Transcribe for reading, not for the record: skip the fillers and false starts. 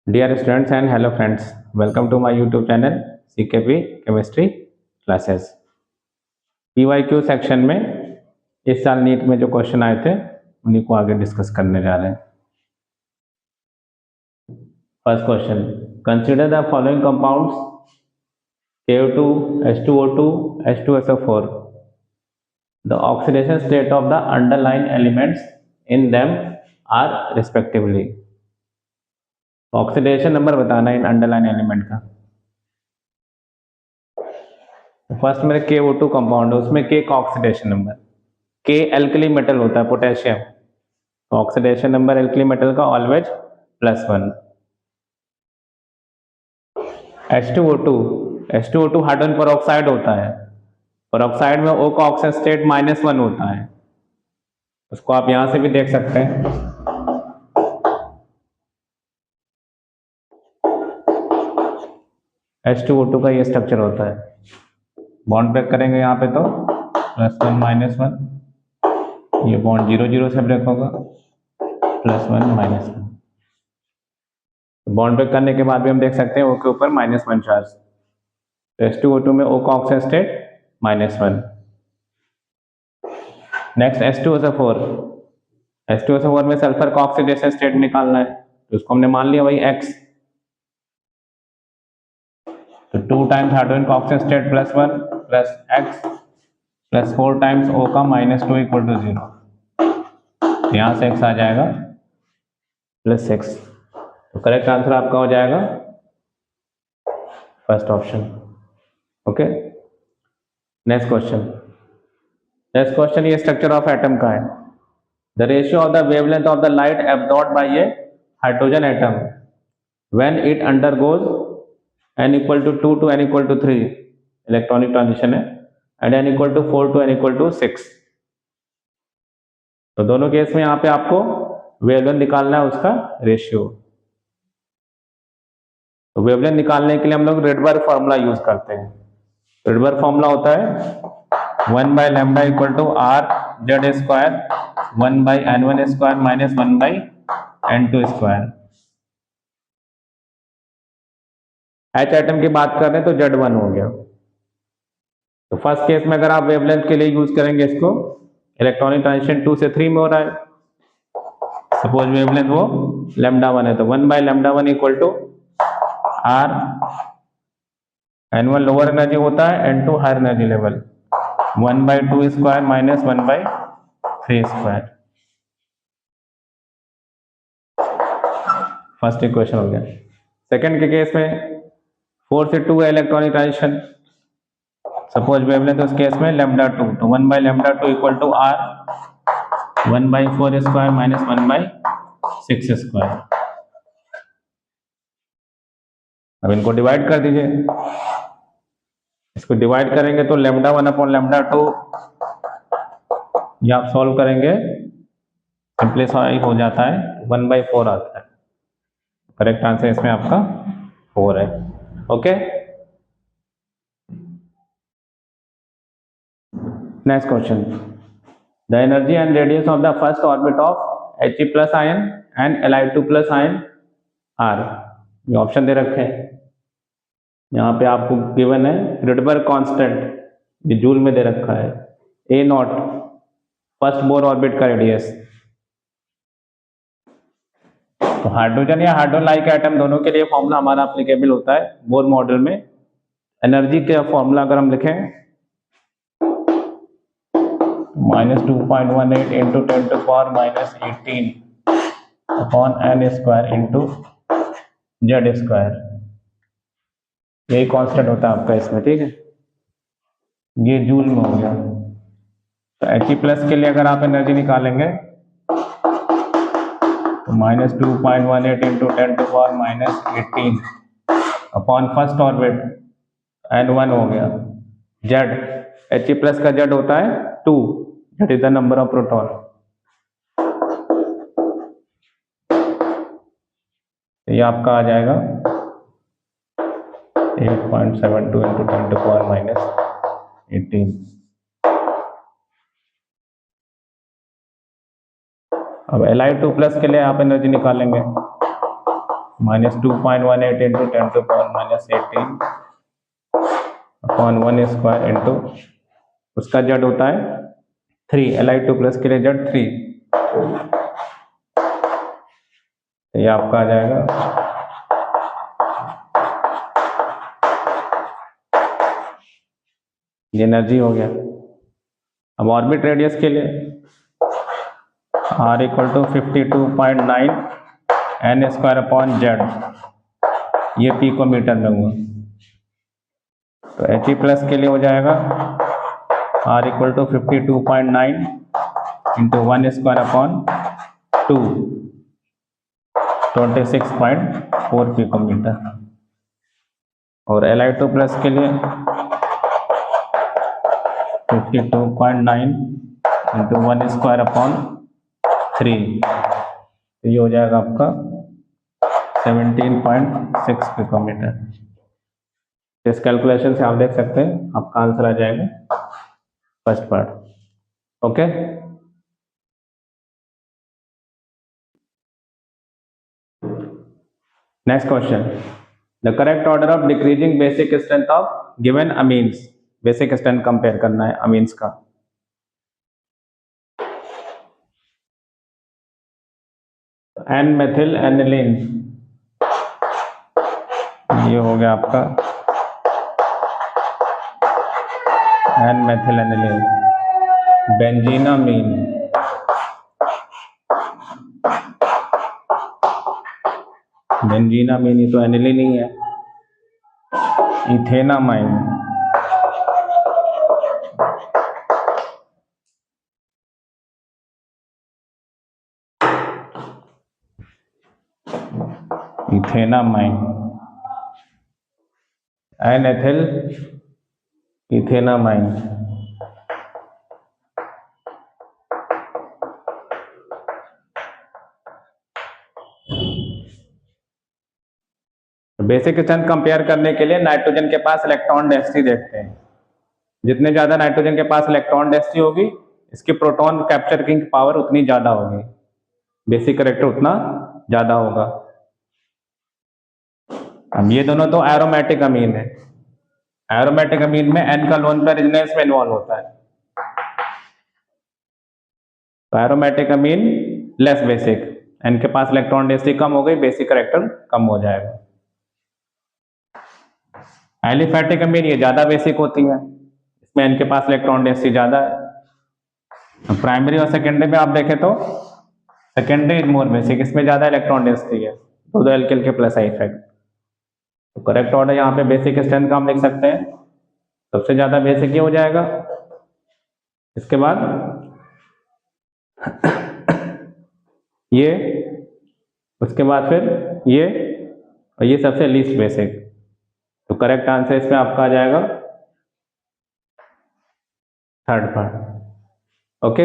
Dear students and hello friends, welcome to my YouTube channel CKP Chemistry Classes। PYQ section में इस साल NEET में जो question आए थे उन्हीं को आगे डिस्कस करने जा रहे हैं। First question, consider the following compounds KO2, H2O2, H2SO4. The oxidation state of the underlying elements in them are respectively. Oxidation number बताना है इन अंडरलाइन एलिमेंट का। फर्स्ट मेरे KO2 कंपाउंड है, उसमें K का oxidation number, K alkali metal होता है potassium, तो ऑक्सीडेशन नंबर एल्कली मेटल का ऑलवेज +1। H2O2 हाइड्रोजन पेरोक्साइड होता है, पेरोक्साइड में O का ऑक्सीजन स्टेट -1 होता है, उसको आप यहां से भी देख सकते हैं। H2O2 का ये स्ट्रक्चर होता है, बॉन्ड ब्रेक करेंगे यहाँ पे तो +1 -1, ये बॉन्ड 0 0 से ब्रेक होगा, +1 -1। बॉन्ड ब्रेक करने के बाद भी हम देख सकते हैं O के ऊपर -1 चार्ज, तो H2O2 में O का ऑक्सीजन स्टेट -1। नेक्स्ट H2SO4 में सल्फर का ऑक्सीडेशन स्टेट निकालना है, तो उसको हमने मान लिया वही X, तो 2 टाइम्स हाइड्रोजन का oxygen state +1 plus X plus 4 times O का -2 = 0, यहाँ से X आ जाएगा +6, तो करेक्ट आंसर आपका हो जाएगा first option. Okay, next question ये स्ट्रक्चर ऑफ एटम का है। The ratio of the wavelength of the light absorbed bye A hydrogen atom when it undergoes n = 2 to n = 3 electronic transition है, and n = 4 to n = 6। तो दोनों case में यहाँ पे आपको वेवलेंथ निकालना है, उसका रेशियो। तो वेवलेंथ निकालने के लिए हम लोग रेडबर्ग फॉर्मूला यूज करते हैं। रेडबर्ग फॉर्मूला होता है 1/λ = R/Z², 1/n1² - 1/n2²। H atom की बात कर रहे हैं तो Z1 हो गया। तो फर्स्ट केस में अगर आप वेवलेंथ के लिए यूज करेंगे इसको, इलेक्ट्रॉनिक ट्रांजिशन 2 से 3 में हो रहा है, सपोज वेवलेंथ वो λ1 है, तो 1/λ1 = R, n1 लोअर एनर्जी होता है, n2 higher energy level, 1/2² - 1/3²। First equation हो गया। सेकंड के केस में 4 से 2 है इलेक्ट्रॉनिक ट्रांजिशन, सपोज वेवलेंथ उस केस में λ2, तो 1/λ2 = R, 1/4² - 1/6²। अब इनको डिवाइड कर दीजिए, इसको डिवाइड करेंगे तो λ1/λ2, ये आप सॉल्व करेंगे सिंप्लीफाई हो जाता है, 1/4 आता है। करेक्ट आंसर इसमें आपका 4 है। Okay, next question, the energy and radius of the first orbit of He+ ion and Li2+ ion are, ये ऑप्शन दे रखे हैं, यहाँ पे आपको गिवन है रिडबर्ग कांस्टेंट, ये जूल में दे रखा है, A0 फर्स्ट बोर ऑर्बिट का रेडियस। तो हाइड्रोजन या हाइड्रोजन लाइक एटम दोनों के लिए फॉर्मूला हमारा एप्लीकेबल होता है बोर मॉडल में। एनर्जी का फॉर्मूला अगर हम लिखें -2.18 × 10⁻⁻18 अपॉन n² × Z², यही कांस्टेंट होता है आपका इसमें, ठीक है, ये जूल में हो गया। तो He+ के लिए अगर आप एनर्जी निकालेंगे तो -2.18 × 10⁻⁻18 अपॉन फर्स्ट ऑर्बिट n1 हो गया, Z He+ का Z होता है 2, that is the number of proton, ये आपका आ जाएगा 8.72 × 10⁻⁻18। अब Li2+ के लिए आप एनर्जी निकालेंगे -2.18 इंटू 10⁻18 अपॉन 1 स्क्वायर इंटू उसका जेड होता है 3, Li2 प्लस के लिए जेड 3, ये आपका आ जाएगा ये एनर्जी हो गया। अब ऑर्बिट रेडियस के लिए R = 52.9 n square upon Z, ये पिकोमीटर में हुआ। तो He प्लस के लिए हो जाएगा R = 52.9 into 1 square upon 2, 26.4 picometre. और Li2 प्लस के लिए 52.9 इंटू 1 स्क्वायर अपॉन 3, तो ये हो जाएगा आपका 17.6 पिकोमीटर। इस कैलकुलेशन से आप देख सकते हैं आपका आंसर आ जाएगा first part. Okay, next question, the correct order of decreasing basic strength of given amines. Basic strength compare करना है अमीन्स का। एन मेथिल एनिलीन, ये हो गया आपका N methyl aniline. Benzenamine, benzenamine ये तो एनिलीन ही है। Ethanamine, ethanamine, N ethyl ethanamine. Basic strength compare करने के लिए नाइट्रोजन के पास इलेक्ट्रॉन डेंसिटी देखते हैं। जितने ज्यादा नाइट्रोजन के पास इलेक्ट्रॉन डेंसिटी होगी, इसकी प्रोटॉन कैप्चर की पावर उतनी ज्यादा होगी, बेसिक करेक्टर उतना ज्यादा होगा। अब ये दोनों तो एरोमेटिक अमीन है। एरोमेटिक अमीन में एन का लोन पेयर रेजोनेंस में इन्वॉल्व होता है, तो एरोमेटिक अमीन लेस बेसिक, एन के पास इलेक्ट्रॉन डेंसिटी कम हो गई, बेसिक करेक्टर कम हो जाएगा। एलिफैटिक अमीन ये ज्यादा बेसिक होती है, इसमें एन के पास इलेक्ट्रॉन डेंसिटी ज्यादा है। प्राइमरी और सेकेंडरी में आप देखें तो सेकेंडरी इज मोर बेसिक, इसमें ज्यादा इलेक्ट्रॉन डेंसिटी है, तो एल्किल के प्लस आई इफेक्ट। तो करेक्ट ऑर्डर यहाँ पे बेसिक स्ट्रेंथ का हम लिख सकते हैं, सबसे ज्यादा बेसिक ये हो जाएगा, इसके बाद ये, उसके बाद फिर ये, और ये सबसे लीस्ट बेसिक। तो करेक्ट आंसर इसमें आपका आ जाएगा थर्ड पार्ट। ओके।